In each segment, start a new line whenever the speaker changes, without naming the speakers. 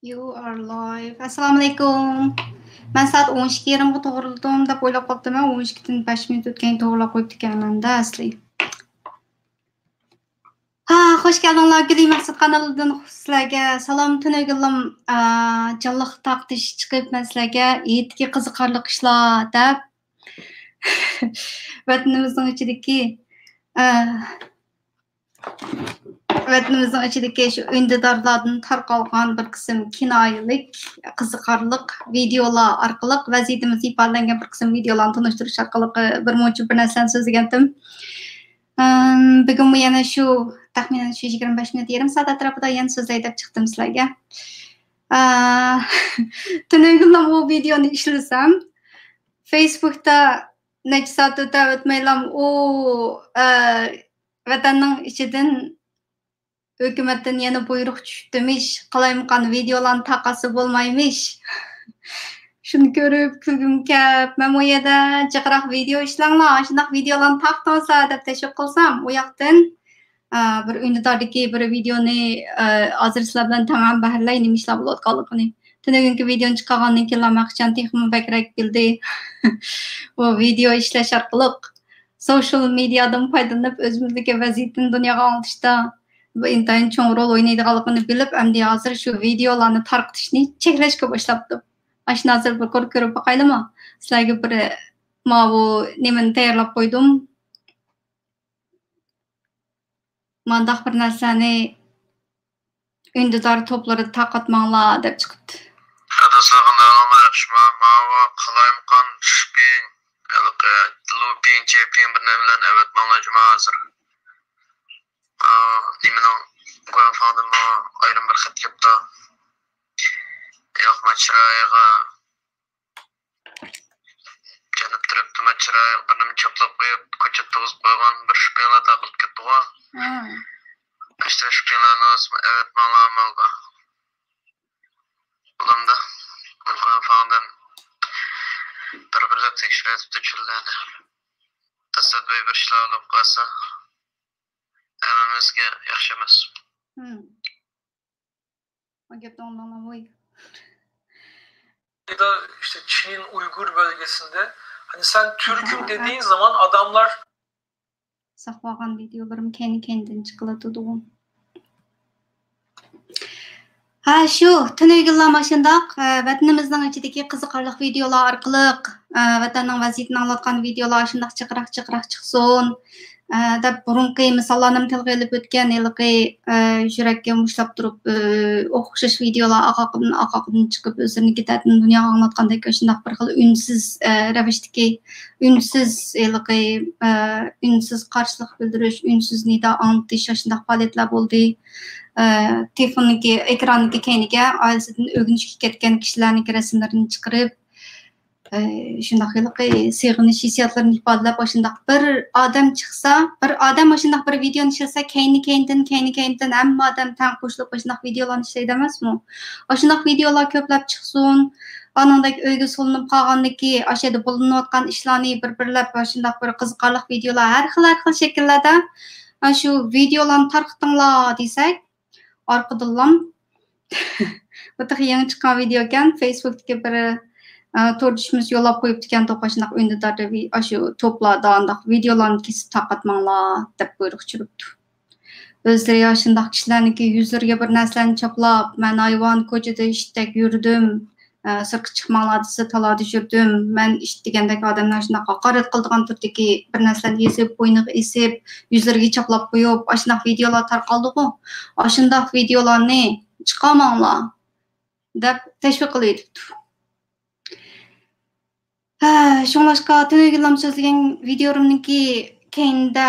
You are live. Assalamu alaikum. Ben saat 12:20'ga to'g'riladim deb o'ylab qoldim. 12dan 5 minut o'tgan to'g'rilab qo'yibdi ekanman-da asli. Ha, xush keldinglar Guli Maqsad kanalidan sizlarga salom tunaygulim. Jonliq taqtish chiqib men sizlarga yetki qiziqarli ishlar deb vatanimizning ichidagi shu undidorlardan tarqalgan bir qism kinoyalik, qiziqarliq videolar orqali vaziyatimizni ifodalangan bir qism videolarni tanishtirish orqali bir narsani so'zlagandim. Bugun yana shu taxminan 25 minut, yarim soat atrofida yana so'zlay deb chiqdim sizlarga. Tunaygulim bu videoni ishlasam, Facebookda necha soat o'tmaylam vatanning ichidan hukumatdan yana buyruq tushibdimish, qalaymiqan videolarni taqasi bo'lmaymish. Shuni ko'rib kulgim kelib, men bu yerda jiqroq video ishlanglar, shunday videolarni taqtolsa deb tashviq qilsam, u yoqdan bir undidordagi bir videoni hozir sizlar bilan tamom bahrlay nima ishlar bo'layotganligini. Tunugungi videoni chiqargandan keyin maqchan texmi bakrak bildi. Bu video ishlash orqali social mediadan foydalanib o'zimizdagi vaziyatni dunyoga anglashda bu intayin cho'ng rol o'ynaydiganligini bilib, endi hozir shu videolarni tarqatishni cheklashga boshlabdim. Ashuni hozir bir ko'rib boqaylimi? Sizlarga bir bu nimani tayyorlab qo'ydim. Mandaq bir narsani undidor to'plari tarqatmanglar deb chiqibdi.
Looping, JPing bir bilan evet manlajma hazır. Diminin koyafandım ayrım bir xat yaptı. Yok maçrayga canıp duruptu maçrayga birini çaplap koyup koçat toğuz koygan bir şüpheyla takılıp gitti o. İşte şüpheylerini evet manlamalga. Bulamda koyafandım bir tekşiretip düşüldüğünü. Tasadbey bir işler olup kalsa emimizge yaşamaz.
O gepten anlamamayı.
Ya da işte Çin'in Uygur bölgesinde hani sen Türk'üm dediğin zaman adamlar
saklagan videolarım kendi kendini çıkılatıdığım. Ha şu tunaygular maşındaq vatanimizning ichidagi qiziqarli videolar orqali vatanning vaziyatini anglatgan videolar shundoq chiqroq chiqsin deb burunqi misollarni tilga olib o'tgan yurakka mushlab turib o'xshash videolar oqoqdan chiqib o'zini ketadigan dunyoga anglatgandek shundoq bir xil unsiz qarshilik bildirish, unsiz nido anglatish shundoq faoliyatlar bo'ldi. Telefonniki ekranniki keyniga oilasidan o'ginishga ketgan kishilarning rasmlarini chiqarib shundoq seg'inish hissiyotlarini ifodalab shundoq bir odam chiqsa, bir odam shundoq bir videoni ishlasa keyni-keynidan hamma odam tang qo'shilib shundoq videolarni ishlaydi emasmi? Shundoq videolar ko'plab chiqsin. Anandagi o'yga solinib qolgandiki, ashada bo'linayotgan ishlarni bir-birlab shundoq bir qiziqarli videolar har xil shakllarda shu videolarni tarqatinglar desak, orqadan bu yangi chiqqan video ekan, Facebook'dagi bir to'rdishimiz yo'llab qo'yibdi ekan, to'qa shundoq undidorda shu to'plarda andaq videolarni kesib tarqatmanglar deb buyruq tushiribdi. O'zlari shundoq kishilarniki yuzlariga bir narsalarni choplab, men hayvon ko'chada ishdak yurdim, sirtqa chiqmanglar desa talada yurdim, men ish degandagi odamlar shundoq haqorat qildigan turdagi bir narsalarni yezib, bo'yniga esib, yuzlariga choplab qo'yib, shundoq videolar tarqaldi-ku. Shundoq videolarni chiqarmanglar deb tashviq qilyapti. Shunlashqa tunaygulim so'zlagan videomniki keyinda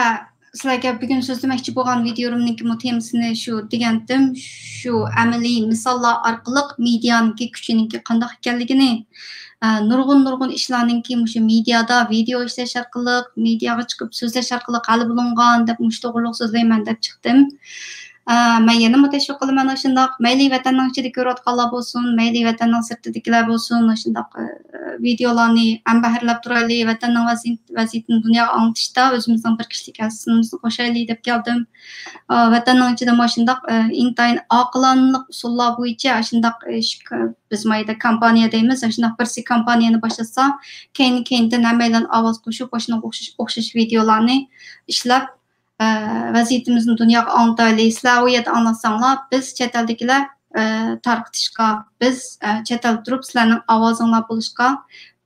sizlarga bugun so'zlamoqchi bo'lgan videomniki temasini shu degandim, shu amaliy misollar orqali medianiki kuchiniki qanday ekanligini, nurg'un ishlarningki shu mediada video ishlash orqali, mediaga chiqib so'zlash orqali hal bo'lingan deb to'g'riliq so'zlayman deb chiqdim. Men yana mutashviq qilaman shundoq mayli vatanning ichida ko'rayotganlar bo'lsin, mayli vatanning sirtidagilar bo'lsin, shundoq videolarni ambaharlab turaylik, vatanning vaziyatini dunyoga anglitishda o'zimizning bir kishilik hissimizni qo'shaylik deb keldim. Vatanning ichida shundoq intayin oqilonli usullar bo'yicha shundoq biz mayda kompaniya deymiz, shundoq birsi kompaniyani boshlatsa, keyin-keyindan hammalar ovoz qo'shib, o'xshash videolarni ishlab vaziyetimizni dunyoga anlataylik. Sizlar u yerda anlatsanlar, biz chet eldagilar tarqitishga, biz chet elda turib sizlarning ovozinglar bo'lishga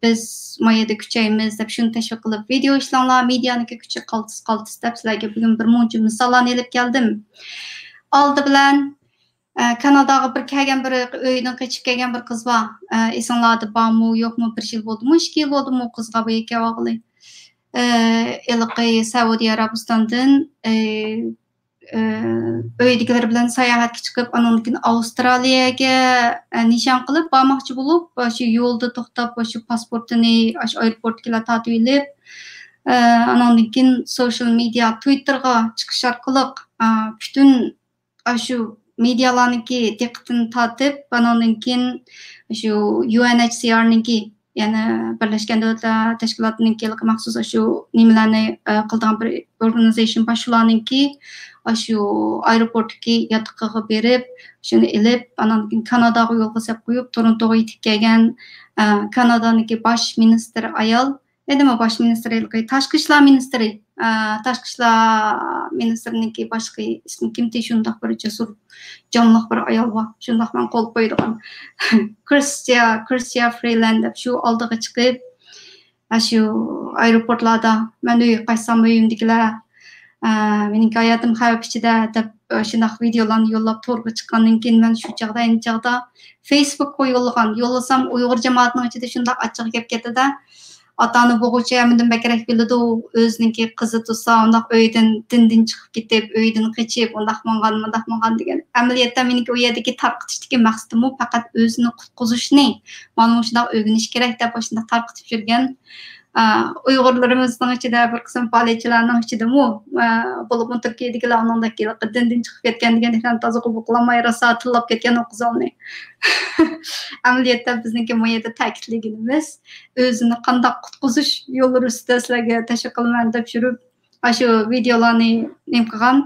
biz mayada kuchaymiz deb shuni tashviq qilib video ishlanglar, medianiki kuchi qaltis deb sizlarga bugun bir muncha misollarni olib keldim. Oldi bilan Kanadaga bir kelgan bir uydan qochib kelgan bir qiz bor. Esinglarda bormi, yo'qmi? 1 yil bo'ldimi, 2 yil bo'ldimi u qizga bu kelg'ili. Ilqi Saudiya Arabistondan uydagilar bilan sayohatga chiqib, anondan Avstraliyaga nishon qilib bormoqchi bo'lib, shu yo'lda to'xtab, shu pasportini shu aeroportga tatib olib, anondan social media, Twitterga chiqish orqali butun shu medialarniki diqqatini tortib, anondan shu UNHCR'niki yani Birleşken Devletler Teşkilatı'nınki maxsus şu nimelerni qildigan bir organization başularınki şu aeroportki yatqığı berip, şunu elip, anandan Kanadaga yo'lga sep qo'yib, Torontoga yetib kelgan Kanadaniki baş minister ayol, nima baş minister tashqi ishlar ministri, tashqi ishlar ministriniki boshqa ismi kimdi, shundoq bir jasur jonliq bir ayol bor. Shundoq men qo'l qo'ydigan. Chrystia Freeland deb shu oldiga chiqib, shu aeroportlarda men uy qaysam uyimdagilar mening hayotim xavf ichida deb shundoq videolarni yo'llab to'rga chiqqandan keyin men shu chaqda Facebookga yo'llasam Uyg'ur jamoatining ichida shundoq achchiq gap ketdi-da. Atani bo'g'uvchi hamdan bakrak biladi, o'ziniki qizi tursa, undaq uydan dindan chiqib ketib, uydan qochib, undaq mang'an degan. Amaliyotda meniki u yerdagi tarqitishdagi maqsadim faqat o'zini qutqizishni, mana shundoq o'rganish kerak deb shundoq tarqitib yurgan. Uyg'urlarimizning ichida bir qism faoliyatchilarning ichida bo'lib Turkiyadagilarning dindan chiqib ketgan degan toza qubuqlamay rosa tillab ketgan o'qizolni. Amaliyotda bizniki bu yerda ta'kidlaganimiz o'zini qanday qutqizish yo'llari ustida sizlarga tashviq qilaman deb yurib, shu videolarni nim qilgan.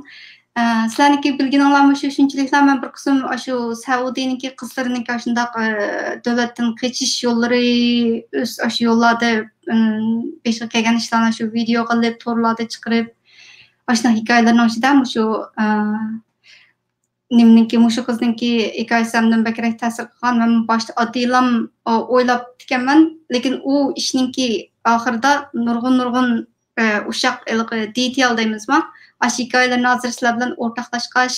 Sizlarniki bilganinglarmi shunchaliklar men bir qism shu Saudiyaniki qizlariniki shundoq davlatdan qochish yo'llari shu yo'llarda beşiq kelgan ishlarni shu video qilib to'rlarda chiqarib, ashuna hikoyalarning ichida shu nimniki shu qizninki hikoyasimdan bakrak ta'sir qilgan. Men boshda oddiylam o'ylab ekanman, lekin u ishninki oxirida nurg'un uşaq detail deymizmi? Aşı hikoyalarni hozir sizlar bilan o'rtoqlashqash,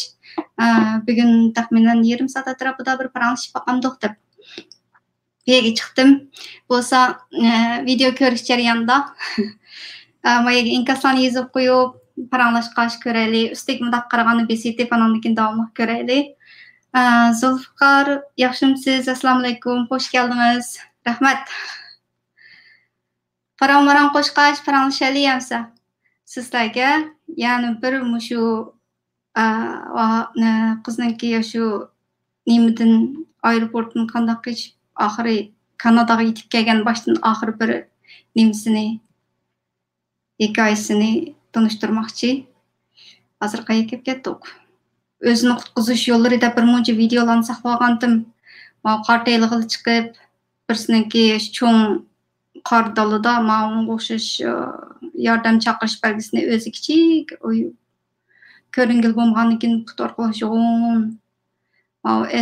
bugun taxminan 20 soat atrofida bir paranglashib qolgandik deb yerga chiqdim. Bo'lsa video ko'rish jarayonida mayaga inkaslarni yozib qo'yib, paranglashqash ko'raylik. Ustiga mundaq qarag'anni besitib, anandan davomli ko'raylik. Zulfiqar, yaxshimisiz? Assalomu alaykum, xush keldingiz. Rahmat. Paranmaran qo'shqash, paranglashaylikmisa sizlarga. Yani bir shu qizniki shu nimadan aeroportdan qanday qochib oxiri Kanadaga yetib kelgan boshdan oxiri bir nimasini hikoyasini tanishtirmoqchi. Hozir qayerga kelib ketdik? O'zini qutqizish yo'llari deb bir muncha videolarni saqlab olgandim. Men qartaylig'i chiqib, birsiniki cho'ng qor dalida ma'lum o'xshash yordam chaqirish belgisini o'zi kichik ko'ringil bo'lmaganikin put orqali yo'g'on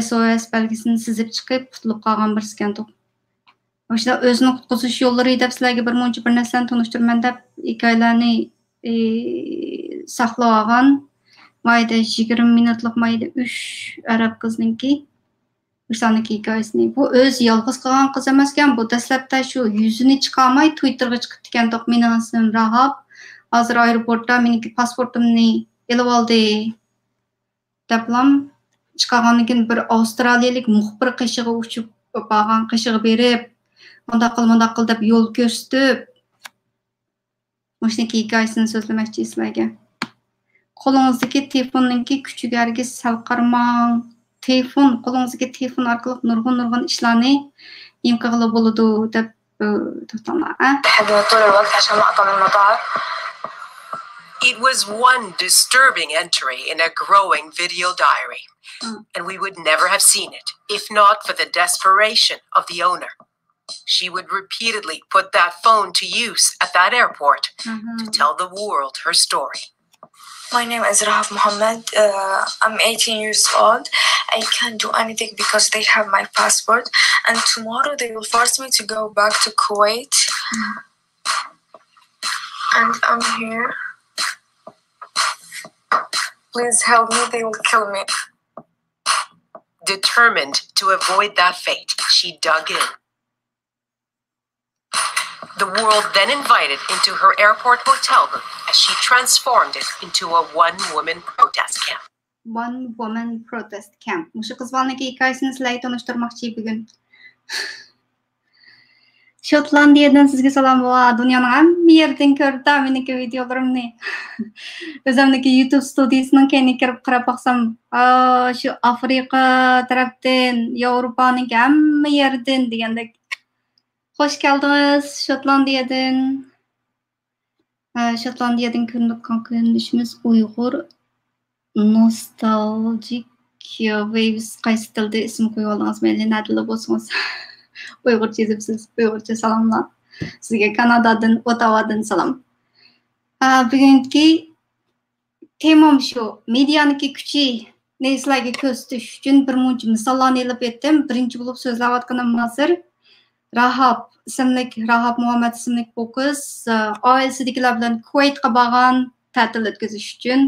SOS belgisini sizib chiqib qutulib qolgan bir skantok. O'sha o'zini qutqizish yo'llari deb sizlarga bir muncha bir narsani tanishtirman deb hikoyalarni saqlab olgan. Mayda 20 minutlik mayda 3 arab qizninki O'shaniki hikoyasini. Bu o'z yolg'iz qolgan qiz emaskan. Bu dastlabda shu yuzini chiqarmay Twitterga chiqib ketgan mening ismim Rahab. Hozir aeroportda meniki pasportimni elib oldi deblam chiqargandan keyin bir avstraliyalik muxbir qishig'i uchib borgan, qishig'i berib, mundaq qil deb yo'l ko'rsatib, o'shaniki hikoyasini so'zlamoqchi sizlarga. Qo'lingizdagi telefonninki kuchiga hargiz sal qarmang. Qo'lingizdagi telefon orqali nurg'un ishlarni qilib bo'ladi deb to'xtamlar.
It was one disturbing entry in a growing video diary, and we would never have seen it if not for the desperation of the owner. She would repeatedly put that phone to use at that airport to tell the world her story.
My name is Rahab Mohammed. I'm 18 years old. I can't do anything because they have my passport, and tomorrow they will force me to go back to Kuwait. And I'm here. Please help me, they will kill me.
Determined to avoid that fate, she dug in. The world then invited into her airport hotel room as she transformed it into a one-woman protest camp.
One woman protest camp. Mushu qizbalniki hikoyasini sizlarga tanishtirmoqchi bugun. Shotlandiyadan sizga salom va dunyoning hamma yeridan ko'rib meniki videolarimni. O'zimniki YouTube studiyasining keyini kirib qarab baqsam, shu Afrika tarafdan, Yevropaning hamma yeridan degandek. Hoş geldiniz Şotlandiyadan. Şotlandiyadan ko'rinishimiz Uyg'ur Nostalgic Waves qaysi tilda ism qo'yib oldingiz? Mayli nadila bo'lsangiz. Uyg'urcha yozibsiz. Uyg'urcha salomlar. Sizga Kanadadan, Ottawadan salom. Bugungi temam shu. Medianiki kuchi sizlarga ko'rsatish uchun bir muncha misollarni olib etdim. Birinchi bo'lib so'zlayotganim hozir Rahab Muhammad ismli bu qiz oilasidagilar bilan Kuvaytga borgan ta'til o'tkazish uchun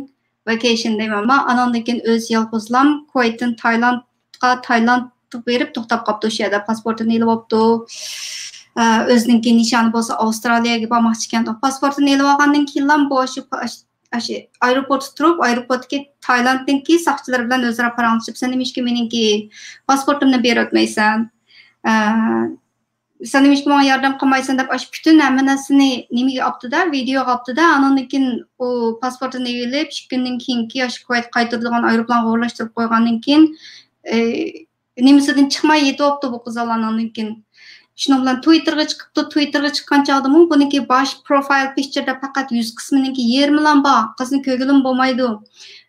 vacation deyman. Anandan keyin o'z yolg'izlam Kuvaytdan Tailandga berib to'xtab qolibdi o'sha yerda pasportini ilib olibdi. O'zining nishoni bo'lsa Avstraliyaga bormoqchi ekan. Pasportini ilib olgandan keyin ham bu shu aeroportda turib, aeroportga Tailanddagi soqchilar bilan o'zaro paranglashib, sen nimishki meningki pasportimni berib o'tmaysan? Sen nimishki bana yardım qilmaysan deb bütün hamma narsani nimaga olibdi-da, videoga olibdi-da, andan keyin u pasportini ilib, 2 kundan keyingi yosh Kuvayt qaytarilgan aeroplanga o'rlashtirib qo'ygandan keyin nimasidan chiqmay yetib olibdi bu qiz andan keyin. Shuning bilan Twitterga chiqibdi. Twitterga chiqqan chog'da buniki bosh profile picture'da faqat yuz qisminiki yermilan bor. Qizni ko'gilim bo'lmaydi.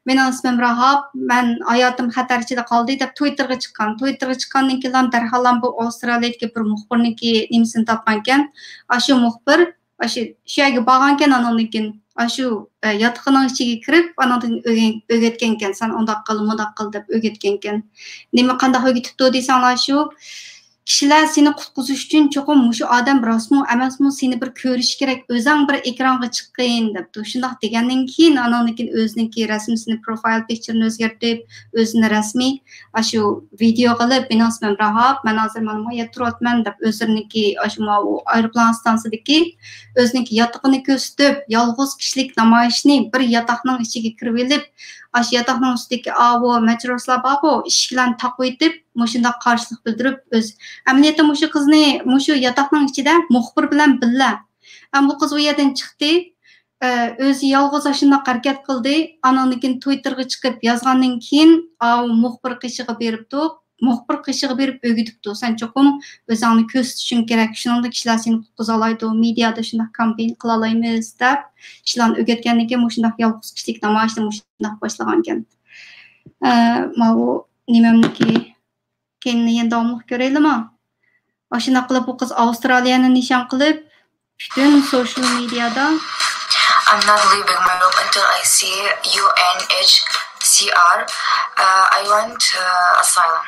Mening ismim Rahab, men hayotim xatar ichida qoldi deb Twitterga chiqqan. Twitterga chiqqandan keyin darhol bu Avstraliyadagi bir muxbirniki nimasini topgan ekan. Shu muxbir shu yerga borgan ekan, andan keyin shu yotoqning ichiga kirib, andan o'rgatgan ekan. Sen undoq qil, mundoq qil deb o'rgatgan ekan. Nima qanday o'rgatibdi deysanglar shu kishilar seni qutqizish uchun cho'qim mushu odam rostmi emasmi seni bir ko'rish kerak, o'zing bir ekranga chiqqin debdi. Shundoq degandan keyin andan keyin o'ziniki rasmini profile picture'ni o'zgartirib, o'zini rasmiy shu video qilib, men ismim Rahab, men hozir mana bu yerda turibman deb o'ziniki shu aeroplan stansiyasidagi o'ziniki yotog'ini ko'rsatib, yolg'iz kishilik namoyishni bir yotoqning ichiga kirib olib, shu yotoqning ustidagi matroslar bor, eshiklarni taqib etib, mushunda qarshilik bildirib o'z amaliyotda mushu qizni mushu yotoqning ichida muxbir bilan billa. Bu qiz u yerdan chiqdi, o'zi yolg'iz shunday harakat qildi, ananikin Twitterga chiqib yozgandan keyin muxbir qishig'i beribdi. Muxbir qishig'i berib o'gitibdi. Sen cho'qim o'zingni ko'rsatishing kerak. Shuningdek kishilar seni qutqiza oladi, mediada shunday kampaniya qila olamiz deb kishilarni o'rgatgandan keyin shunday yolg'iz kishilik namoyishni shunday boshlagan ekan. Bu nimamniki keyin yana davomli ko'raylikmi? Shunday qilib bu qiz Avstraliyani nishon qilib, butun social mediada
I'm not leaving my room until I see UNHCR. I want asylum.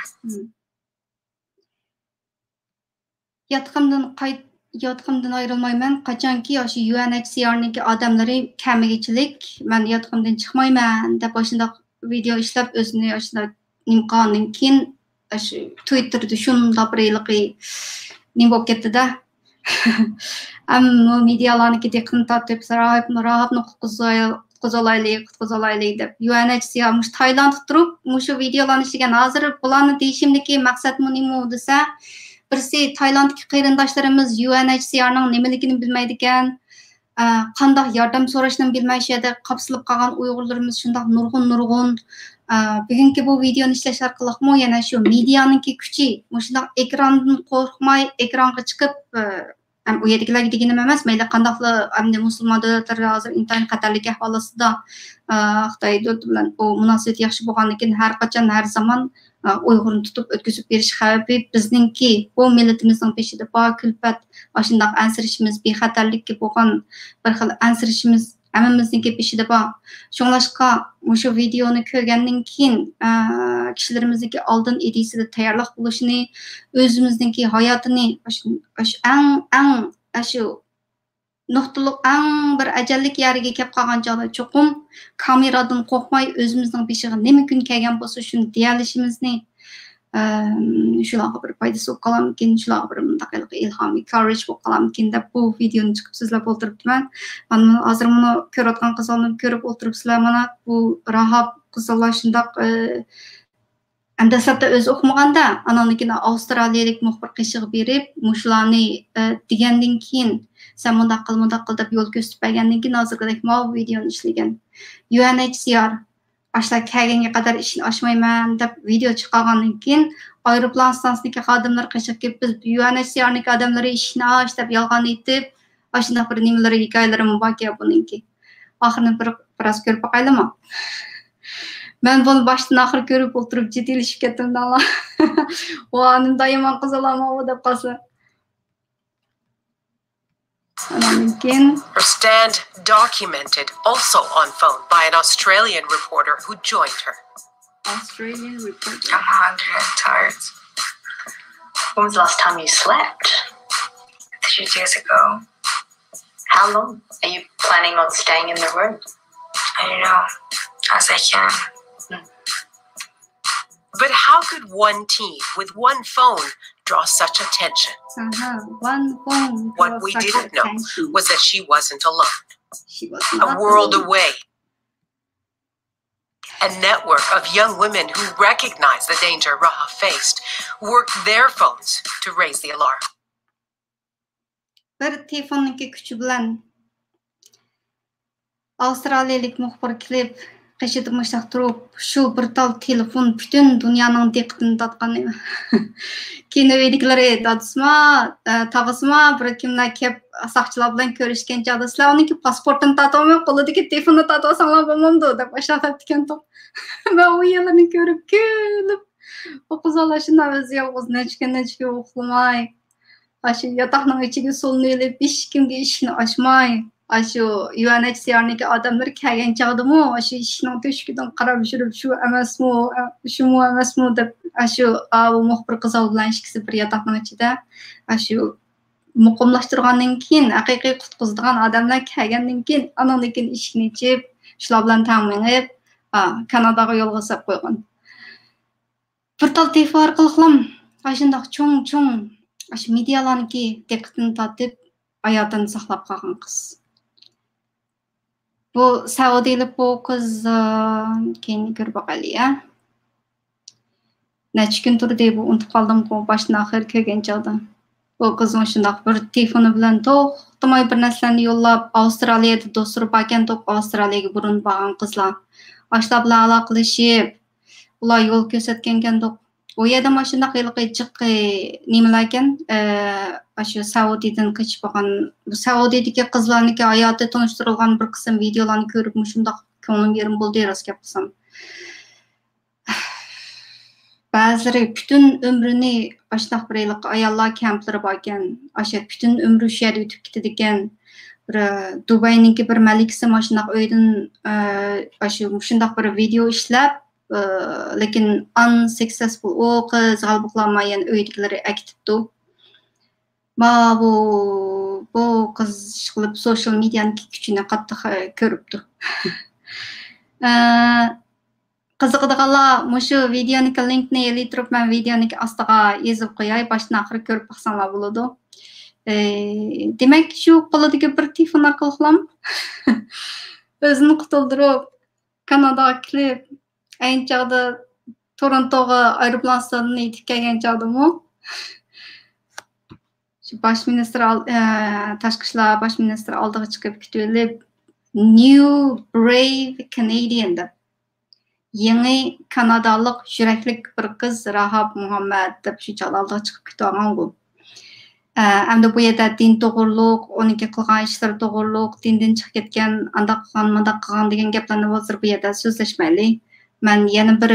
Yotqimdan ayrılmayman. Qachonki shu UNHCR'niki odamlari kamigichilik, men yotqimdan chiqmayman deb shunday video ishlab o'zini shunday nimqondan keyin Twitter'da shunday bir yilqi nima bo'lib ketdi-da. Ammo medialarniki diqqatini tortib, Rahabni qutqizolaylik deb UNHCR mush Tailandda turib, mushu videolarni ishlagan. Hozir bularni deyishimdagi maqsad nima desa, birisi Tailanddagi qarindoshlarimiz UNHCR'ning nimaligini bilmaydi ekan. qandaq yordam so'rashni bilmay şeyde qapsılıb qalğan Uyg'urlarımız şundaq nurg'un bugungi bu videoni ishlash orqali mo yana shu medianingki kuchi, shundaq ekrandan qo'rqmay ekronga chiqib u yerdagilarga deganim emas, mayli qandaqli hamda musulmon davlatlarda hozir intayin xatarlik ahvol ostida Xitoy davlati bilan bu munosabat yaxshi bo'lgandan keyin har qachon har zamon Uyg'urni tutib o'tkazib berish xavfi bizningki bu millatimizning beshida bor kulfat, shundaq ansirishimiz, bexatarlikka bo'lgan bir xil ansirishimiz hammamizningki beshida bor. Shunglashqa shu videoni ko'rgandan keyin kishilarimizningki oldin idisida tayyorlik bo'lishini, o'zimizningki hayotini shu nuqtaliq eng bir ajallik yeriga kelib qolgan chog'da cho'qim kameradan qo'rqmay o'zimizning beshiga nima kun kelgan bo'lsa shuni deyalishimizni shularga bir foydasi bo'lib qolarmikin, shularga bir bunday ilhomiy courage bo'lib qolarmikin deb bu videoni chiqib sizlab o'tiribman. Mana hozir buni ko'rayotgan qizlarni ko'rib o'tiribsizlar. Mana bu Rahob qizlar shundoq dastlabda o'zi o'qimaganda ananikini avstraliyalik muxbir qishig'i berib, shularni degandan keyin sen mundaq qil deb yo'l ko'rsatib bergandan keyin hozirgidek bu videoni ishlagan. UNHCR ashlar kelganga qadar ishni ochmayman deb video chiqargandan keyin aeroplan stansiyasiga xodimlar qishib kelib biz UNHCRning odamlari ishni och deb yolg'on aytib, shunday bir nimalar hikoyalari bor buningki. Oxirini biroz ko'rib boqaylikmi? Ben bunu baştan ahir görüp oturup ciddileşip kettim de Allah. O anım dayaman kız olama o da kalsa.
Her stand documented also on phone by an Australian reporter who joined her.
Australian reporter.
I'm hungry and tired.
When was the last time you slept?
3 days ago.
How long? Are you planning on staying in the room?
I don't know. As I can.
But how could one teen with one phone draw such attention?
One phone.
What we didn't know was that she wasn't alone.
She was not
a world
alone.
away. A network of young women who recognized the danger Raha faced worked their phones to raise the alarm.
Bir telefonunki kuchi bilan Avstraliyalik muxbir klip qishida mushaq turib, shu bir tal telefon butun dunyoning diqqatini tortgan. Keyin uydagilar dadisma, tag'isma bir kimlar kelib saqchilar bilan ko'rishgan chog'da sizlar uniki pasportini tortolmay qo'lidagi telefonni tortib olsanglar bo'lmamdi deb ashaqat ekan to'q. Va u yerlarni ko'rib kulib, bu qizlar shunday o'zi yolg'iz nechga uxlamay, shu yotoqning ichiga solinib, hech kimga ishni ochmay shu UNHCR'niki odamlar kelgan chog'dimi, shu ishning to'shkidan qarab yurib, shu emasmi, shumi emasmi deb shu muxbir qizlar bilan ikkisi bir yotoqning ichida shu muqimlashtirgandan keyin haqiqiy qutqizadigan odamlar kelgandan keyin ananikin ishni ichib, shular bilan ta'minlab Kanadaga yo'lga solib qo'ygan. Bir tal telefon orqali ham shundoq cho'ng shu medialarniki diqqatini tortib, hayotini saqlab qolgan qiz. Bu Saudiyalik bu qiz keyin ko'rib boqaylik. Necha kun turdi bu unutib qoldim-ku boshdan oxir ko'rgan chog'da. Bu qiz shundoq bir telefoni bilan to'xtamay bir narsalarni yo'llab, Avstraliyada do'stlar bo'lgan to'p Avstraliyaga burun borgan qizlar. Ashlar bilan aloqalashib, ular yo'l ko'rsatgan to'p. U yerda mashina jiqqi nimalar ekan, shu Saudiyadan qochib bo'lgan, Saudiyadagi qizlarniki hayoti tanishtirilgan bir qism videolarni ko'rib, shundoq ko'nglim yerim bo'ldi, rost gap qilsam. Ba'zilari butun umrini ashunaq bir ayollar kamplari bor ekan, butun umri shu yerda o'tib ketadi ekan. Bir Dubayningki bir malikasi mashunaq uydan shundoq bir video ishlab, lekin unsuccessful o qiz g'albiqlanmagan uydagilar aktivdi. Bu qiz qilib social medianing kuchini qattiq ko'ribdi. Qiziqadiganlar shu videoning linkini eltirib, men videoning ostiga yozib qo'yay, boshdan oxiri ko'rib baxsanglar bo'ladi. Demak, shu qo'lidagi bir telefon orqali ham o'zini qutuldirib, Kanadaga kelib, ayni chog'da Torontoga aeroplan stadionida yetib kelgan chog'dami? Baş minister tashqi ishlar baş ministri oldiga chiqib kutib New Brave Canadian deb yangi Kanadalik yuraklik bir qiz Rahab Muhammad deb shu oldiga chiqib ketgan bu. Endi bu yerda din to'g'riliq, uninki qilgan ishlari to'g'riliq, dindan chiqib ketgan, andaq qilgan, mandaq qilgan degan gaplarni hozir bu yerda so'zlashmayli. Men yana bir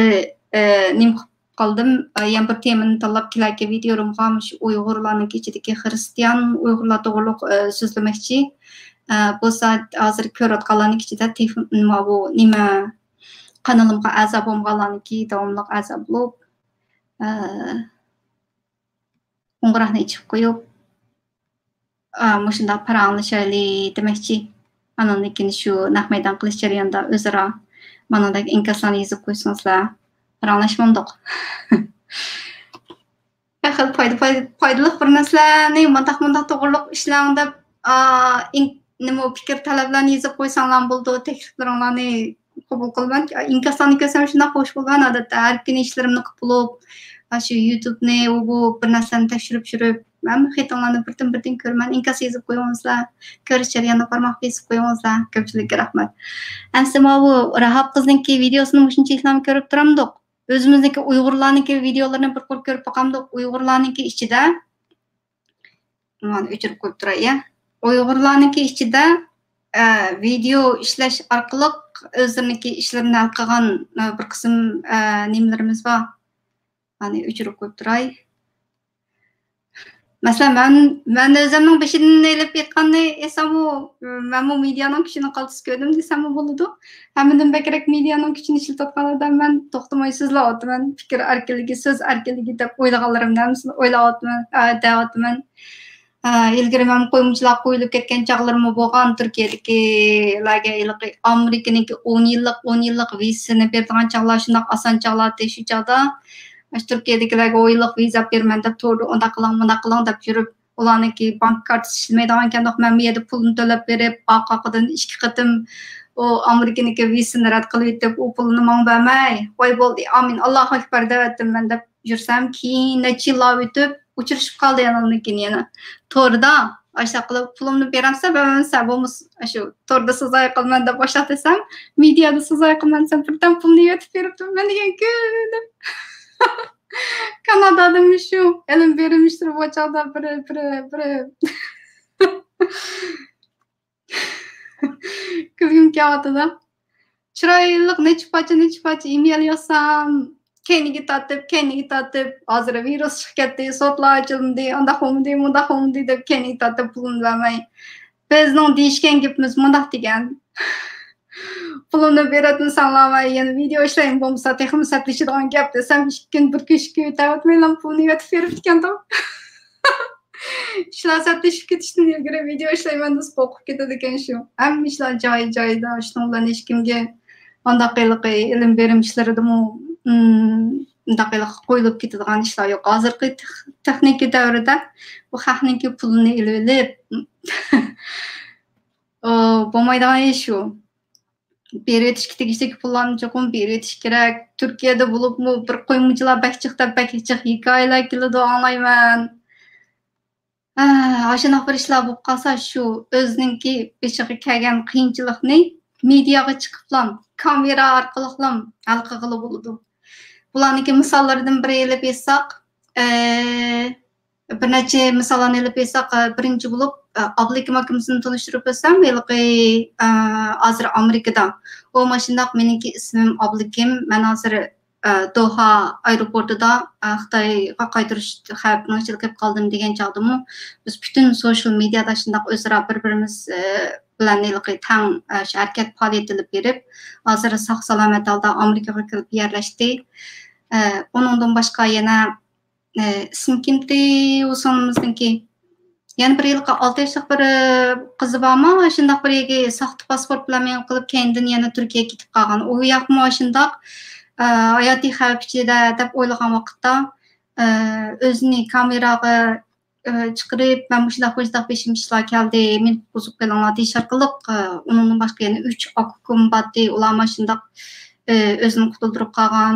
nim qoldim, yana bir temani tanlab kelayotgan videomga shu Uyg'urlarning ichidagi Xristian Uyg'urlar to'g'riliq so'zlamoqchi. Bo'lsa hozir ko'rayotganlarning ichida nima kanalimga a'zo bo'lganlarniki davomli a'zo bo'lib, qo'ng'iroqni ichib qo'yib, mushunda paranglashayli demoqchi. Anannikini shu naq maydon qilish jarayonida o'zaro manadagi inkaslarni yozib qo'ysangizlar, paranglashmondiq. Xil foydali bir narsalarni mundaq to'g'riliq ishlarni deb nima fikr talablarni yozib qo'ysanglar bo'ldi, takliflaringlarni qabul qilman. Inkaslarni ko'rsam shunday xo'sh bo'lgan, odatda har kuni ishlarimni qilib, shu YouTube'ni bu bir narsani tekshirib yurib, men xatonlarni birdan ko'raman. Inkas yozib qo'yingizlar, ko'rish jarayonida barmoq bosib qo'yingizlar. Ko'pchilikka rahmat. Endi bu Rahab qizninki videosini shunchalik ko'rib turamdiq. O'zimizniki Uyg'urlarniki videolarini bir ko'rib boqamdiq. Uyg'urlarniki ichida mana o'chirib qo'yib turay, ya. Uyg'urlarniki ichida video ishlash orqali o'zlarining ishlarini hal qilgan bir qism nimalarimiz bor. Hani o'chirib qo'yib turay. Masalan, men o'zimning beshidan elib aytganni esam, men bu medianing kuchini qaltis ko'rdim desam bo'ladi. Hammadan bakrak medianing kuchini ishlatayotganlardan men to'xtamay so'zlayapman. Fikr erkinligi, so'z erkinligi deb o'ylagallarimdan o'ylayapman, deyapman. Ilgari men qo'yimchilar qo'yilib ketgan chaqlarım bo'lgan Turkiyadagilarga Amerikaniki 10 yillik vizasini bergan chaqlar shunday oson chaqlar shu chaqda Türkiye'dekilerge o yıllık viza vermen deb to'g'ri unda qiling deb yurib, ularniki bank kartasi ishlaymaydigan ekan, men bu yerda pulni to'lab berib, oqaqidan 2 qatim o Amerikaniki vizasini rad qilib yetib, u pulni men bermay, voy bo'ldi, amin, Allohu akbar deb men deb yursam, keyin necha yillar o'tib, uchrashib qoldi yana to'g'rida Ayşe qilib pulumni beramsa, bermasa bo'lmas, shu to'g'rida so'zay qilman deb boshqa desam, mediada so'zay qilman desam, birdan pulni yetib beribdi, men degan ko'rdim. Kanada'da şu elim verilmiştir bu çağda bir kızım kağıtıda çıraylık ne çıpaçı email yazsam kendini tatıp hazır virüs şirketi sotlar açıldı onda homdi deb kendini tatıp pulunu vermey bizning deyishgan gapimiz mundaq degan pulunu beradigan sanlamay yana video ishlayim bo'lmasa texnik satishadigan gap desam 2 kun bir kishga o'tayotmayman pulni yotib berib ekandim. Ishlar satishib ketishdan ilgari video ishlayman deb qo'rqib ketadi ekan shu. Hamma ishlar joyida shundan hech kimga undaqiliq ilm berim ishlarida undaqiliq qo'yilib ketadigan ishlar yo'q. Hozirgi texnik davrida bu xalqning pulini ilib bo'lmaydigan ish shu. Berib etishga tegishli pullarni cho'qim berib etish kerak. Turkiyada bo'libmi bir qo'yimchilar bakchiq hikoyalar keladi anglayman. Ashuna bir ishlar bo'lib qolsa shu o'zininki beshiga kelgan qiyinchilikni mediaga chiqib kamera orqali hal qilib bo'ladi. Bularniki misollaridan biri elib etsaq, bir necha misollarni elib etsaq, birinchi bo'lib Ablakim hakimisini tanıştırıp etsem, hozir Amerikada. O maşındaq meniki ismim Ablakim. Men hozir Doha aeroportida Xitoyga qaytirish xavfini chiqib qoldim degan chaqdimi, biz bütün social mediada shundaq o'zaro bir-birimiz bilan tang harakat faoliyat olib berib, hozir sog' salomat holda Amerikaga kelib yerlashdi. Onundan boshqa yana ism kimdi o'zimizniki yani bir yılqa 6 yaşlıq bir kızı barmı, şundaq bir yegi saxta pasport bilan men qilib kendim yana Turkiyaga ketib qolgan. O yoqmi shundaq hayoti xavf ichida deb o'ylagan vaqtda o'zini kameraga chiqarib, men shundaq beshim ishlar keldi, men buzib qilinglar deyish orqali undan boshqa yana 3 okum batdi, ular shundaq o'zini qutuldirib qolgan.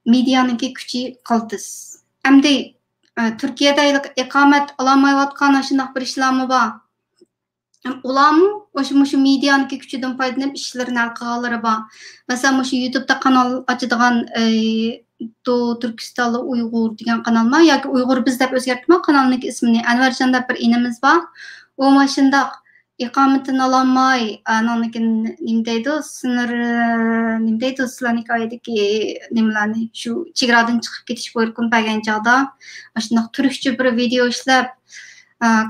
Medianiki kuchi qaltis. Hamda Türkiye'de iqamet alamayotgan aşındaq bir işlermi var. Ularmı şu medianiki küçüden faydalanıp işlerini alqaları var. Mesela şu YouTube'da kanal açıdığan Doğu Türkistanlı Uygur degan kanal mı? Yoki Uygur biz deb özgertme kanalının ismini. Anvarcan deb bir inimiz var. O maşındaq iqametini alamay, ananikin nimdeydi? Sınır nimdeydi? Sizlarning hikoyadagi nimlarni şu chegaradan chiqib ketish bo'yicha bergan chog'da shundaq turkcha bir video ishlab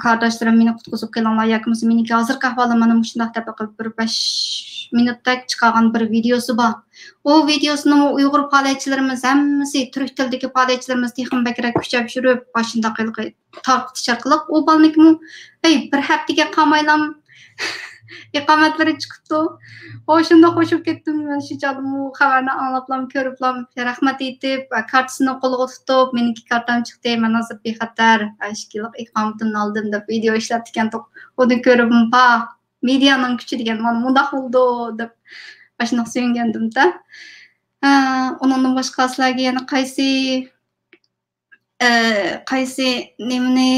kardeşlerim meni qutqizib kelinglar yoki meniki hozirgi ahvolim mana shundaq deb qilib bir 5 minutda chiqargan bir videosi bor. O videosini Uyg'ur faoliyatchilarimiz hammasi turk tilidagi faoliyatchilarimiz texnik bakrak kuchab yurib shundaq tarqitish orqali u balnikmi bir haftaga qolmaylam iqomatlari chiqibdi. Shunda qo'shib ketdim. Shu chog'da u xabarni anglablam, ko'riblam, rahmat aytib, kartasini qo'lga tutib, meniki kartam chiqdi, men hozir bexatar 2 yillik iqomatini oldim deb video ishlab ekan. Uni ko'rib, medianing kuchi degan mana bundaq bo'ldi deb shundoq sevingandim-da. Undan boshqa sizlarga yana qaysi nimani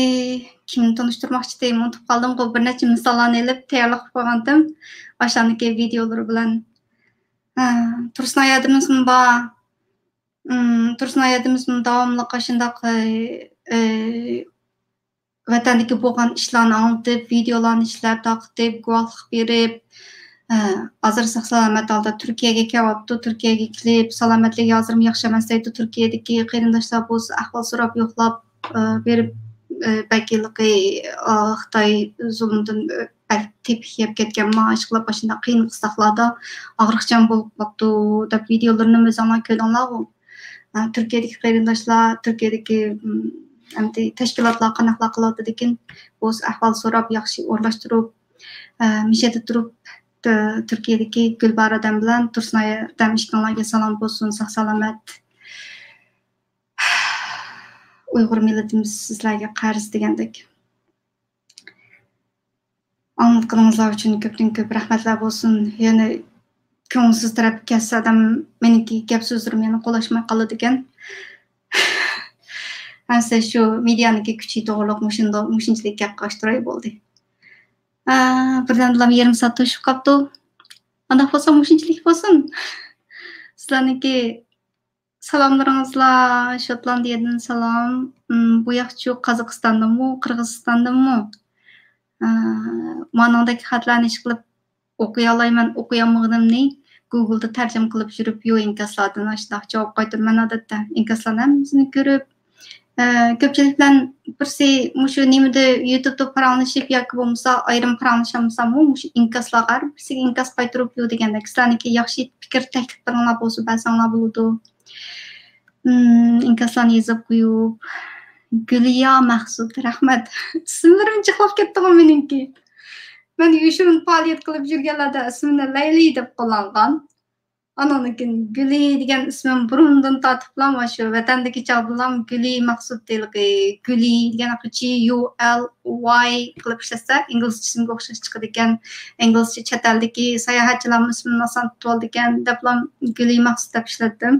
kimni tanishtirmoqchi deyim, unutib qoldim. Bir necha misollarni olib tayyorlab qo'ygandim. O'shaniki videolari bilan Tursun hayotimizni bor. Tursun hayotimizni davomli shundoq vatandagi bo'lgan ishlarni anlatib, videolarni ishlab, taqib, guvohlik berib, hozir salomat holda Turkiyaga kelyapti. Turkiyaga kelib, salomatligi hozirmi yaxshi emas deydi. Turkiyadagi qarindoshlar bo'lsa, ahvol so'rab, yo'qlab berib, bakiligi Xitoy zulmidan tepki yeb ketgan maash qilib, shunday qiyin qisaqlarda og'riqchan bo'lib qolibdi deb videolarini o'zinglar ko'ringlar. Turkiyadagi qarindoshlar, Turkiyadagi tashkilotlar qanaqlar qiladi degan o'z ahvol so'rab, yaxshi o'rlashtirib, mishada turib Türkiye'deki Gülbar adam bilan Tursun adam ishtonlarga salom bo'lsin, sog' salomat. Uyg'ur millatimiz sizlarga qarz degandek. Anlatganingizlar uchun ko'pdan ko'p rahmatlar bo'lsin. Yana ko'ngilsiz taraf kelsa adam meniki gap so'zlarim yana qo'lashmay qoladi ekan. Ansa shu medianiki kuchi to'g'riliq mushunchalik gap qashtiray bo'ldi. Birdan yarım saat to'shib qolibdi. Anda bo'lsa mushunchalik bo'lsin. Sizlarniki salomlaringizlar, Shotlandiyadan salom. Bu yoqchi Qozog'istondami, Qirg'izistondami? Manadagi xatlarni ish qilib o'qiy olmayman, o'qiyolmaganimni Google'da tarjima qilib yurib, yo inkaslardan shunday javob qaytarman odatda. Inkaslarni hammasini ko'rib, ko'pchilik bilan birsi mushu nimada YouTube'da paranglashib yoki bo'lmasa ayrim paranglashmasam mushu inkaslarga birsiga inkas qaytarib yo degandek sizlarniki yaxshi fikr takliflaringlar bo'lsa barsanglar bo'ladi. Inkaslarni yozib qo'yib Gulya Mahsud rahmat. Ismlarim chiqib ketdi meniki. Men yushin faoliyat qilib yurganlarda ismini Layli deb qo'llangan. Anonikin Guli degan ismim burundan tatib bilan shu vatandagi chog'dalam Guli Maqsud deyilgi Guli degan GULY qilib ishlasa inglizchasimga o'xshash chiqadi ekan. Inglizcha chet eldagi sayohatchilar ismini oson tutib oldi ekan deb Guli Maqsud deb ishladim.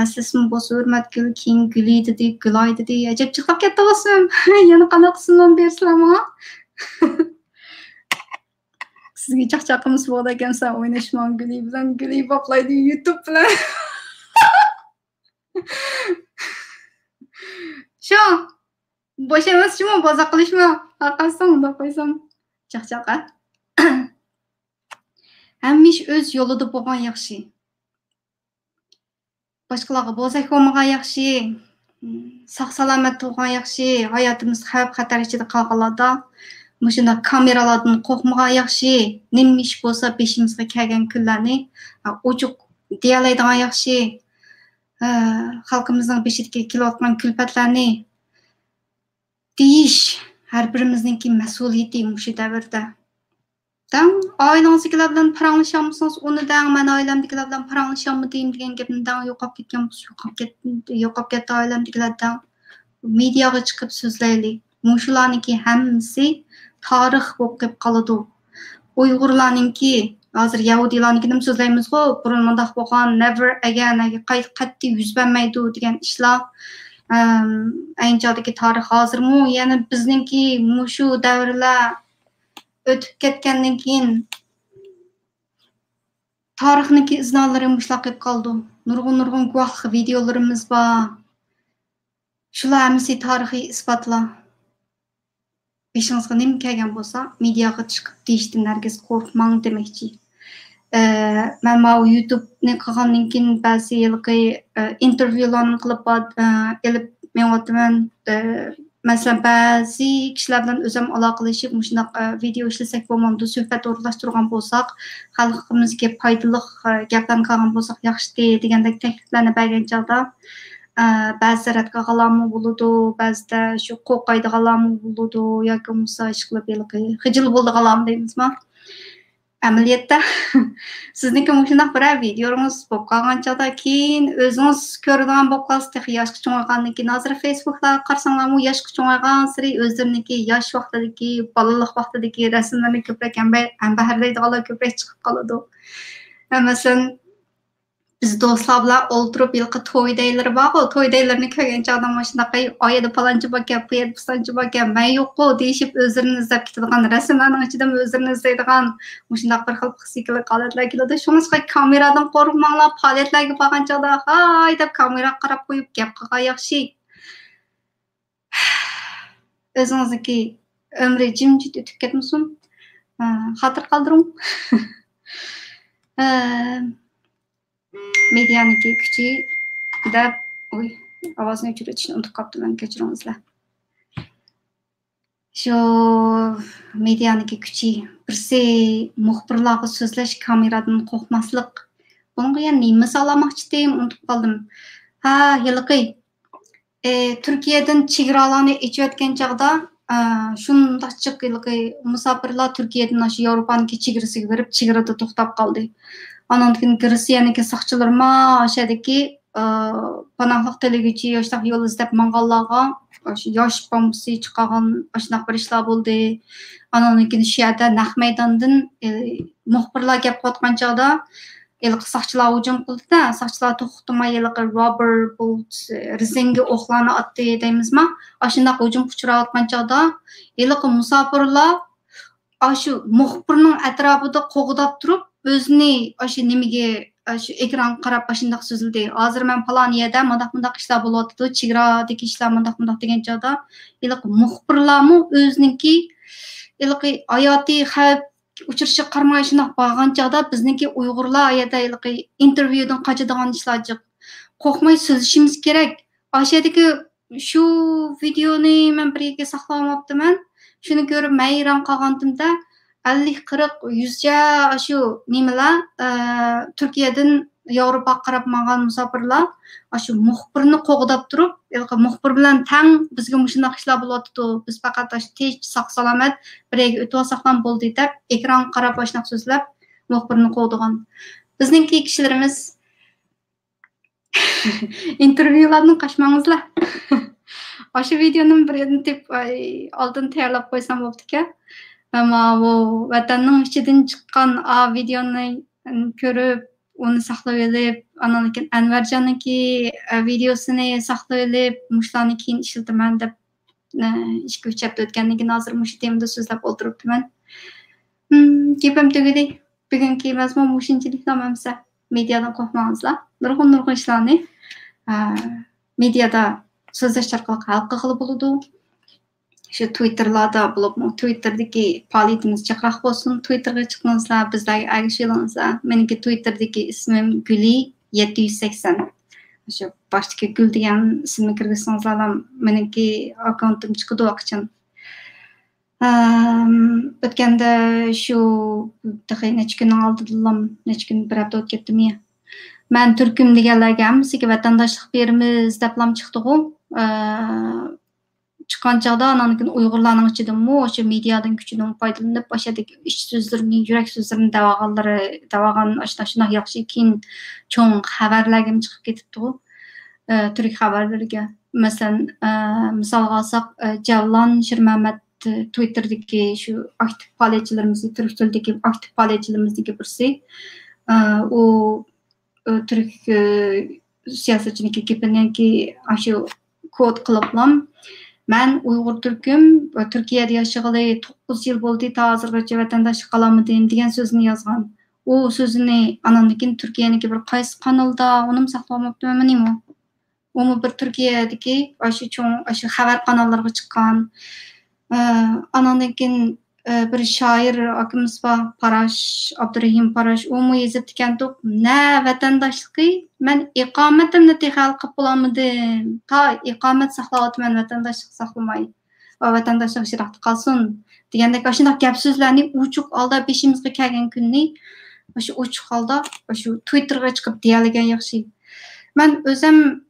Asl ismim bo'lsa hurmat Gul, keyin Guli dedi, Gulay dedi. Ajab chiqib ketdi ismim. Yana qanaqa ismlarni bersizlarmi? Sizga chaqchaqimiz bor ekansan, o'ynashmon Guli bilan Guli boplaydi YouTube bilan. Shu bo'sh emasmi, boza qilishmi? Orqasidan unda qo'ysam chaqchaqa. Hammish o'z yo'lida bo'lgan yaxshi. Boshqalarga bo'zak bo'lmagan yaxshi. Sog' salomat bo'lgan yaxshi. Hayotimiz xavf xatar ichida qolganlarda Muşunda kameralardan qo'rqmagan yaxshi, nima ish bo'lsa beshimizga kelgan kunlarni ochiq deyalaydigan yaxshi. Xalqimizning beshidagi kelayotgan kulfatlarni deyish har birimizning mas'uliyati mushu davrda. Oilangizdagilar bilan paranglashamsiz, uni dang, men oilamdagilar bilan paranglashamdim degan gapni dang yo'qolib ketgan bo'lsa, yo'qolib ketdi oilamdagilardan. Mediaga chiqib so'zlaylik. Mushularniki hammasi tarix bo'lib kelib qoladi. Uyg'urlarningki, hozir Yahudilarnikini so'zlaymiz-ku, burun mundaq bo'lgan, never again, qat'iy yuz bermaydi degan ishlar ayinchadagi tarix hozirmi yana bizningki mushu davrlar o'tib ketgandan keyin tarixniki iznalari mushlaq qilib qoldi. Nurg'un guvohlik videolarimiz bor. Shular hammasi tarixiy isbotlar. Beshingizga nima kelgan bo'lsa, mediaga chiqib deyishdan hargiz qo'rqmang demoqchi. Men bu YouTube'ni qilgandan keyin ba'zi yilqi intervyularni qilib elib men masalan ba'zi kishilar bilan o'zim aloqalashib shunday video ishlasak bo'lmaydi, suhbat o'rlashtirgan bo'lsak, xalqimizga foydali gaplarni qilgan bo'lsak yaxshi degandek takliflarni bergan chog'da ba'zi rad qilganlarmi bo'ladi, ba'zida shu qo'rqaydiganlarmi bo'ladi yoki bo'lmasa ish qilib xijil bo'ldiganlarmi deymizmi? Amaliyotda sizniki shunday bir videongiz bo'lib qolgan chog'da keyin o'zingiz ko'radigan bo'lib qolsiz, yoshga cho'ng'aygandan keyin hozir Facebookda qarasanglarmi yoshga cho'ng'aygan sari o'zlariniki yosh vaqtidagi, bolalik vaqtidagi rasmlarni ko'proq baharlaydiganlar ko'proq chiqib qoladi. Masalan, biz do'stlar bilan o'ltirib yilqi to'ydaylar bor, to'ydaylarni ko'rgan chog'da mana shunday oyada palonchi bo'lgan, bu yerda pistonchi bo'lgan, men yo'q-ku deyishib o'zlarini izlab ketadigan rasmlarning ichida o'zlarini izlaydigan shunday bir xil psixologik holatlar keladi. Shuningdek kameradan qo'rqmanglar, faoliyatlarga borgan chog'da hay deb kameraga qarab qo'yib gap qilgan yaxshi. O'zingizniki umri jimjit o'tib ketmasin. Xotir qoldiring. Medianiki kuchi deb ovozni o'chirishni unutib qoldim, kechiringizlar. Shu medianiki kuchi birsi muxbirlarga so'zlash, kameradan qo'rqmaslik. Bunga yana nima misol olmoqchi edim, unutib qoldim. Yilqi Turkiyadan chegaralarni echayotgan chog'da shundoq yilqi musofirlar Turkiyadan shu Yevropaniki chegarasiga berib, chegarada to'xtab qoldi. Ondan keyin Rossiyaniki soqchilarma o'shadagi panohlik tilaguvchi yoshlar yo'l izlab manganlarga yosh bombasi chiqargan shunaqa bir ishlar bo'ldi. Ondan keyin shu yerda naq maydondan muxbirlar gap qotgan chog'da soqchilar hujum qildi-da, soqchilar to'xtamay rubber bullets rezinga o'qlarni otdi deymizmi? Shunday hujum uchrayotgan chog'da musofirlar shu muxbirning atrofida qo'g'dab turib o'zini shu nimaga shu ekran qarab shunday so'zildi. Hozir men falon yerda mundaq ishlar bo'lyapti, chegaradagi ishlar mundaq degan chog'da muxbirlarmi o'ziniki hayotiy xavf uchirishga qaramay shunday borgan chog'da bizniki Uyg'urlar yerda intervyudan qochadigan ishlar jiq. Qo'rqmay so'zlashimiz kerak. O'shadagi shu videoni men bir yerga saqlamabdiman. Shuni ko'rib mayron qolgandimda 50-40 100 shu nimalar Turkiyadan Yevropaga qarab ma'gan musofirlar shu muxbirni qo'g'dab turib, muxbir bilan tang bizga shunday ishlar bo'lyapti, biz faqat tinch sog' salomat bir yerga o'tib olsak ham bo'ldi deb ekran qarab shunday so'zlab muxbirni qo'g'digan. Bizningki kishilarimiz intervyularni qo'shmangizlar. Shu videoni bir yerdan oldin tayyorlab qo'ysam bo'pti-ku. Ama bu vatanning ichidan chiqqan videoni ko'rib, uni saqlab olib, andan keyin Anvarjonniki videosini saqlab olib, mushlarni keyin ishlataman deb ishga o'chab o'tgandan keyin hozir mush temada so'zlab o'tiribman. Gapim tugadi. Bugungi mazmun mushunchalik nomamsa, mediadan qo'rqmangizlar. Nurg'un ishlarni mediada so'zlash orqali hal qilib bo'ladi. Shu Twitterlarda bo'lib, Twitterdagi faoliyatimiz chiqroq bo'lsin. Twitterga chiqingizlar, bizlarga ergashingizlar. Meniki Twitterdagi ismim Guli 780. Shu boshdagi Gul degan ismni kirgizsangizlar, meniki akkauntim chiqadi vaqtdan. O'tganda shu necha kun oldin, necha kun bir hafta o'tib ketdimi? Men turkum deganlarga hammasiga vatandoshlik beramiz deb chiqdi-ku. Chiqqan chog'da keyin Uyg'urlarning ichidami o'sha mediadan kuchidan foydalanib o'shadagi ish so'zlarini, yurak so'zlarini davagan shunday yaxshi keyin cho'ng xabarlarga chiqib ketibdi-ku. Turk xabarlariga. Masalan, misolga olsak, Javlon Shirmamat Twitter'dagi shu aktiv faoliyatchilarimizni, turk tilidagi aktiv faoliyatchilarimizning birisi. U turk siyosatchiniki gapirganki, shu kod qılıblam. Ben Uyghur Türk'üm, Türkiye'de yaşayalı 9 yıl oldu, ta hazırgacha vatandaşlık alamadım degan sözünü yazgan. O sözünü anandikin Türkiye'deki bir qaysi kanalda, onu saqlamaptı mənim o. Onu bir Türkiye'deki aşı haber kanallarına çıkan. Anandikin bir şair akımız var, Paraş, Abdurrahim Paraş, o mu yazıptıken top, ne vatandaşlığı, ben ikametimde tehal kapılamadım. Ta ikamet saklavatı ben vatandaşlık saklamayı. Vatandaşlık şirahti kalsın. Degende aşındak gap sözlerini uçuk alda beşimizge kelgen günni, aşı uçuk alda, aşı Twitter'a çıkıp diyaligen yaxşı. Ben özüm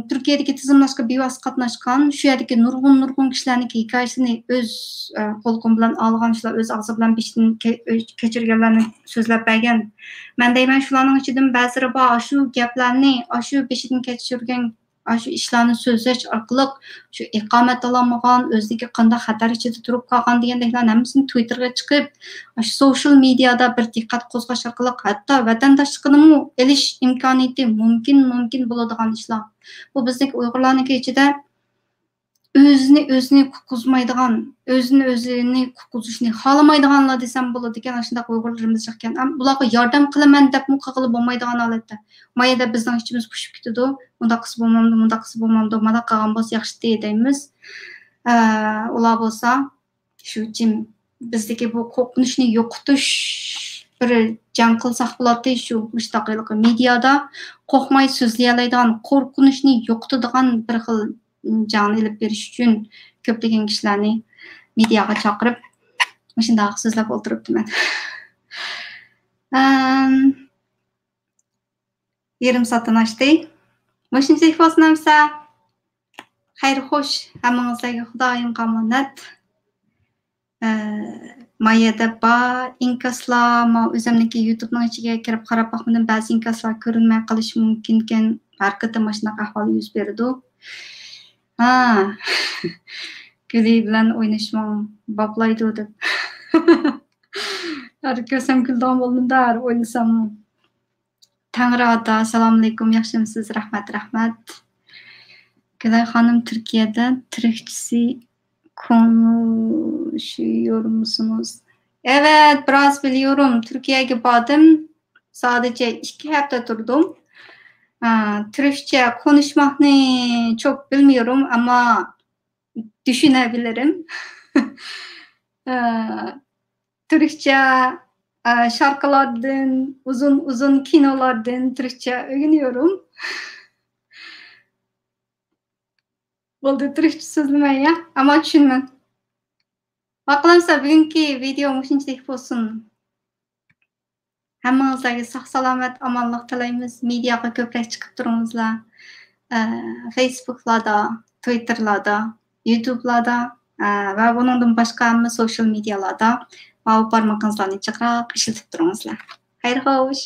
Türkiye'deki tizimlaşka bivas katnaşkan, şu yerdeki nurgun kişilerniki hikayesini öz kolum bilen algan, şular öz ağzı bilen beştin keçirgenlerini sözlep bergen. Ben deymen şularning içinden bazıları aşı gaplarni, aşı beştin keçirgen, aşı işlerini sözleş arkalık, şu ikamet alamagan, özdeki qanda xatar içinde durup kalgan degandeklerin hemmisini Twitter'a çıkıp, aşı social medyada bir dikkat qozgaş arkalık, hatta vatandaşlığını eliş imkaniyeti mümkün bo'ladigan işler. Bu bizdeki Uygurlarniki içinde özünü kukuzmaydigan, özünü kukuzuşunu halamaydiganlar desem bo'ladi ekan, aşındaq Uygurlarımız çıkken. Bularga yardım qilaman deb muqaqılı bo'lmaydigan holatda. Mayada bizning içimiz pushib ketadi. Munda qis bo'lmamdi, mana qilgan bo'lsa yaxshi deymiz. Ular bo'lsa, shu jim bizdeki bu qo'rqinchni yo'qotish bir jang qilsak bo'ladi, shu mustaqillik mediada qo'rqmay so'zlay oladigan, qo'rqinchni yo'qotadigan bir xil can ilib berish uchun ko'plagan kishilarni mediaga chaqirib, shunday so'zlab o'tiribdiman. Yerim soatdan oshdi. Mashinachilik bosnamsa, xayr xo'sh, hammangizlarga Xudoyim omonat. Mayada ba inkaslar, ma o'zimniki YouTubening ichiga kirib qarab baxmadim, ba'zi inkaslar ko'rinmay qolishi mumkin ekan. Harqida mashina ahvol yuz berdi. Guli bilan o'ynashmoq boplaydi deb. Har ko'rsam kuldan bo'ldimda, o'ylasam. Tanrı'da assalomu alaykum, yaxshimisiz? Rahmat. Gülay Hanım Türkiye'de Türkçesi konuşuyor musunuz? Evet, biraz biliyorum. Türkiye'ye badım. Sadece 2 hafta durdum. Türkçe konuşmakını çok bilmiyorum ama düşünebilirim. Türkçe şarkılardan, uzun kinolardan Türkçe öğreniyorum. Oldu Türkçe sözlemeye ama düşünmem. Bakalımsa bugünkü video şunchalik olsun. Hammangizlarga sog'-salomat, omonlik tilaymiz. Mediaga ko'proq chiqib turingizlar. Facebooklarda, Twitterlarda, YouTube'larda va bundan boshqa social medialarda barmog'ingizlarni chiqroq ishlatib turingizlar. Xayr xo'sh.